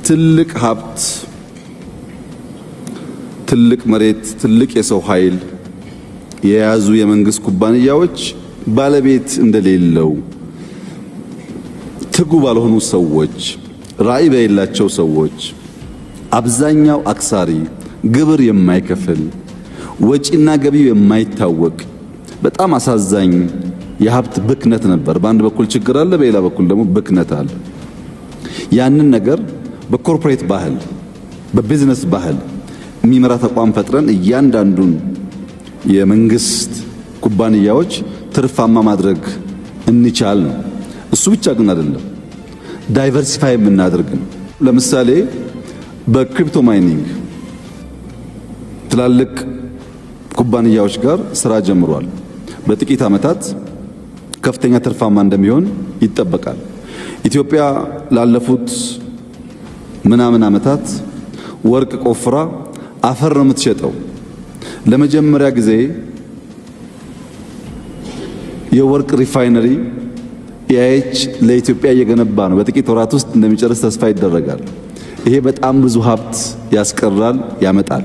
ትልቅ ሀብት፣ ትልቅ መሬት፣ ትልቅ የሰው ኃይል የያዙ የመንግስት ኩባንያዎች ባለቤት እንደሌለው ትጉ ባልሆኑ ሰዎች፣ ራዕይ በሌላቸው ሰዎች፣ አብዛኛው አክሳሪ፣ ግብር የማይከፍል፣ ወጪና ገቢው የማይታወቅ በጣም አሳዛኝ የሀብት ብክነት ነበር። በአንድ በኩል ችግር አለ፣ በሌላ በኩል ደግሞ ብክነት አለ። ያንን ነገር በኮርፖሬት ባህል፣ በቢዝነስ ባህል የሚመራ ተቋም ፈጥረን እያንዳንዱን የመንግስት ኩባንያዎች ትርፋማ ማድረግ እንቻል ነው። እሱ ብቻ ግን አይደለም፣ ዳይቨርሲፋይ የምናደርግ ነው። ለምሳሌ በክሪፕቶ ማይኒንግ ትላልቅ ኩባንያዎች ጋር ስራ ጀምሯል። በጥቂት ዓመታት ከፍተኛ ትርፋማ እንደሚሆን ይጠበቃል። ኢትዮጵያ ላለፉት ምናምን ዓመታት ወርቅ ቆፍራ አፈር ነው የምትሸጠው። ለመጀመሪያ ጊዜ የወርቅ ሪፋይነሪ ኢአይኤች ለኢትዮጵያ እየገነባ ነው። በጥቂት ወራት ውስጥ እንደሚጨርስ ተስፋ ይደረጋል። ይሄ በጣም ብዙ ሀብት ያስቀራል፣ ያመጣል።